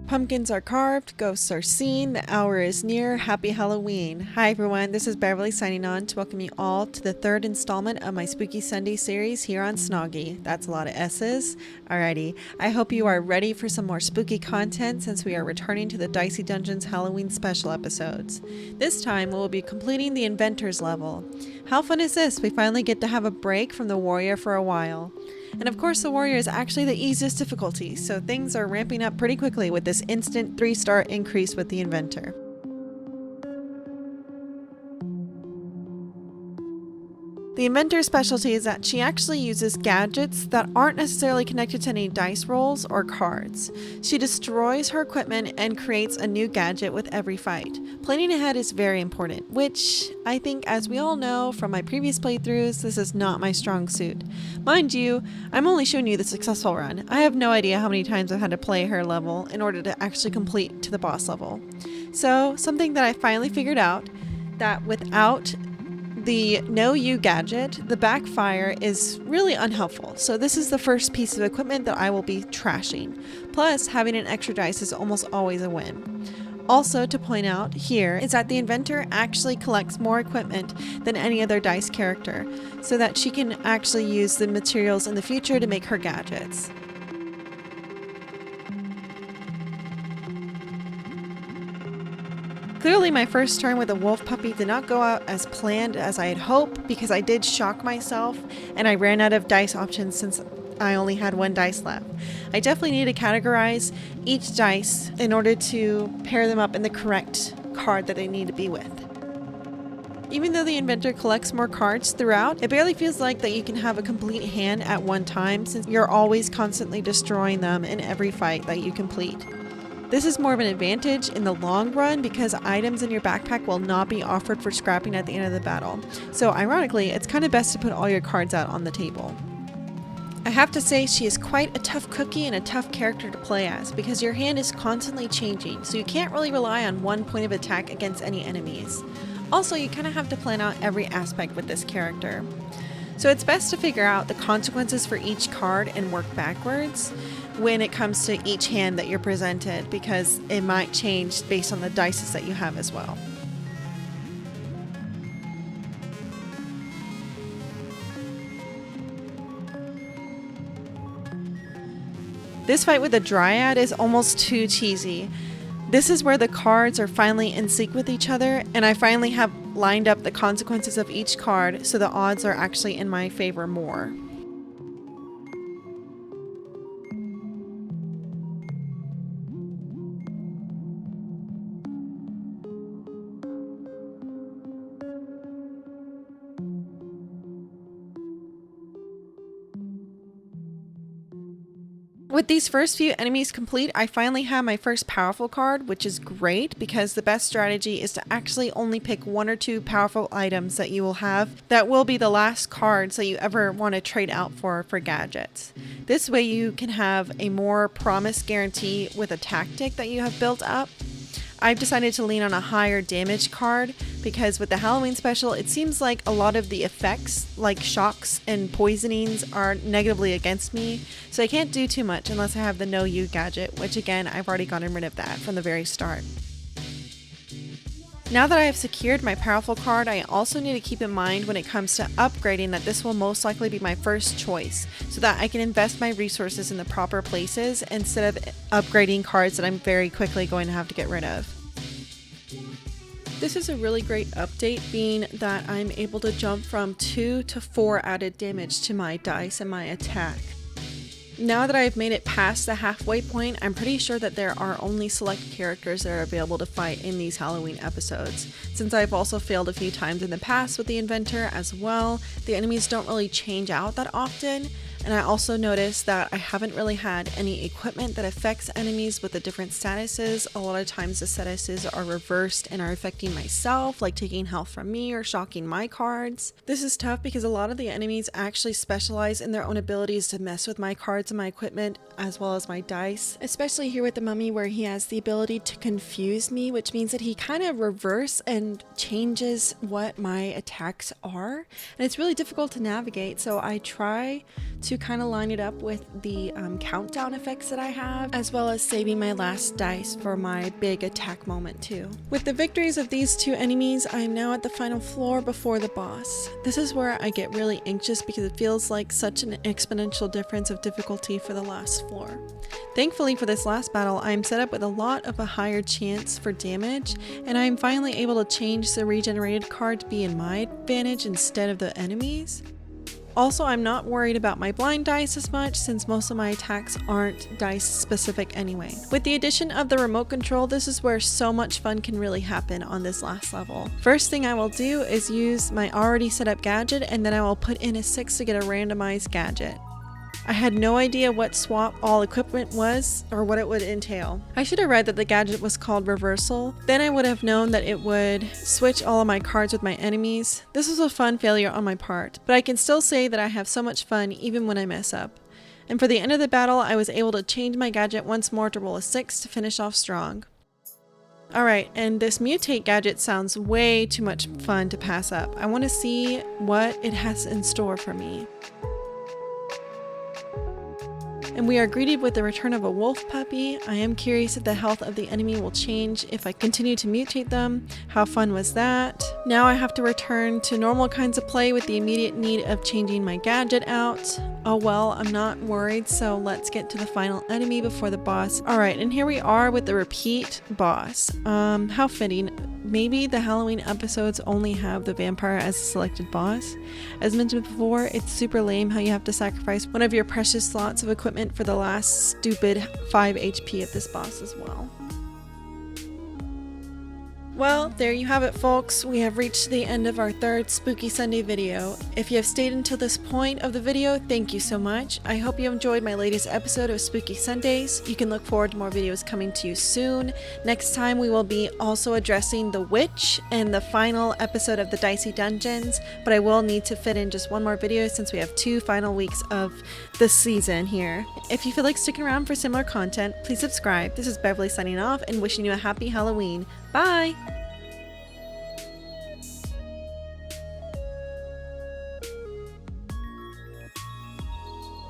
Pumpkins are carved, ghosts are seen, the hour is near, happy Halloween. Hi everyone, this is Beverly signing on to welcome you all to the third installment of my Spooky Sunday series here on Snoggy. That's a lot of S's. Alrighty, I hope you are ready for some more spooky content since we are returning to the Dicey Dungeons Halloween special episodes. This time we will be completing the Inventor's level. How fun is this? We finally get to have a break from the Warrior for a while. And of course the Warrior is actually the easiest difficulty, so things are ramping up pretty quickly with this instant 3-star increase with the Inventor. The Inventor's specialty is that she actually uses gadgets that aren't necessarily connected to any dice rolls or cards. She destroys her equipment and creates a new gadget with every fight. Planning ahead is very important, which I think, as we all know from my previous playthroughs, this is not my strong suit. Mind you, I'm only showing you the successful run. I have no idea how many times I've had to play her level in order to actually complete to the boss level. So, something that I finally figured out, that without the No You gadget, the backfire is really unhelpful, so this is the first piece of equipment that I will be trashing. Plus, having an extra dice is almost always a win. Also to point out here is that the Inventor actually collects more equipment than any other dice character, so that she can actually use the materials in the future to make her gadgets. Clearly my first turn with a wolf puppy did not go out as planned as I had hoped, because I did shock myself and I ran out of dice options since I only had one dice left. I definitely need to categorize each dice in order to pair them up in the correct card that they need to be with. Even though the Inventor collects more cards throughout, it barely feels like that you can have a complete hand at one time, since you're always constantly destroying them in every fight that you complete. This is more of an advantage in the long run because items in your backpack will not be offered for scrapping at the end of the battle. So ironically, it's kind of best to put all your cards out on the table. I have to say she is quite a tough cookie and a tough character to play as, because your hand is constantly changing, so you can't really rely on one point of attack against any enemies. Also, you kind of have to plan out every aspect with this character. So it's best to figure out the consequences for each card and work backwards when it comes to each hand that you're presented, because it might change based on the dice that you have as well. This fight with the Dryad is almost too cheesy. This is where the cards are finally in sync with each other, and I finally have lined up the consequences of each card, so the odds are actually in my favor more. With these first few enemies complete, I finally have my first powerful card, which is great because the best strategy is to actually only pick one or two powerful items that you will have that will be the last cards that you ever want to trade out for gadgets. This way you can have a more promise guarantee with a tactic that you have built up. I've decided to lean on a higher damage card because with the Halloween special, it seems like a lot of the effects, like shocks and poisonings, are negatively against me, so I can't do too much unless I have the No You gadget, which again, I've already gotten rid of that from the very start. Now that I have secured my powerful card, I also need to keep in mind when it comes to upgrading that this will most likely be my first choice, so that I can invest my resources in the proper places instead of upgrading cards that I'm very quickly going to have to get rid of. This is a really great update, being that I'm able to jump from 2 to 4 added damage to my dice and my attack. Now that I've made it past the halfway point, I'm pretty sure that there are only select characters that are available to fight in these Halloween episodes. Since I've also failed a few times in the past with the Inventor as well, the enemies don't really change out that often. And I also noticed that I haven't really had any equipment that affects enemies with the different statuses. A lot of times the statuses are reversed and are affecting myself, like taking health from me or shocking my cards. This is tough because a lot of the enemies actually specialize in their own abilities to mess with my cards and my equipment as well as my dice, especially here with the mummy where he has the ability to confuse me, which means that he kind of reverse and changes what my attacks are, and it's really difficult to navigate. So I try to kind of line it up with the countdown effects that I have, as well as saving my last dice for my big attack moment too. With the victories of these two enemies, I am now at the final floor before the boss. This is where I get really anxious because it feels like such an exponential difference of difficulty for the last floor. Thankfully for this last battle, I am set up with a lot of a higher chance for damage, and I am finally able to change the regenerated card to be in my advantage instead of the enemies. Also, I'm not worried about my blind dice as much since most of my attacks aren't dice specific anyway. With the addition of the remote control, this is where so much fun can really happen on this last level. First thing I will do is use my already set up gadget, and then I will put in a 6 to get a randomized gadget. I had no idea what swap all equipment was or what it would entail. I should have read that the gadget was called reversal. Then I would have known that it would switch all of my cards with my enemies. This was a fun failure on my part, but I can still say that I have so much fun even when I mess up. And for the end of the battle, I was able to change my gadget once more to roll a 6 to finish off strong. Alright, and this mutate gadget sounds way too much fun to pass up. I want to see what it has in store for me. And we are greeted with the return of a wolf puppy. I am curious if the health of the enemy will change if I continue to mutate them. How fun was that? Now I have to return to normal kinds of play with the immediate need of changing my gadget out. Oh well, I'm not worried, so let's get to the final enemy before the boss. Alright, and here we are with the repeat boss. How fitting. Maybe the Halloween episodes only have the vampire as a selected boss. As mentioned before, it's super lame how you have to sacrifice one of your precious slots of equipment for the last stupid 5 HP of this boss as well. Well, there you have it, folks. We have reached the end of our third Spooky Sunday video. If you have stayed until this point of the video, thank you so much. I hope you enjoyed my latest episode of Spooky Sundays. You can look forward to more videos coming to you soon. Next time we will be also addressing the witch and the final episode of the Dicey Dungeons, but I will need to fit in just one more video since we have 2 final weeks of the season here. If you feel like sticking around for similar content, please subscribe. This is Beverly signing off and wishing you a happy Halloween. Bye!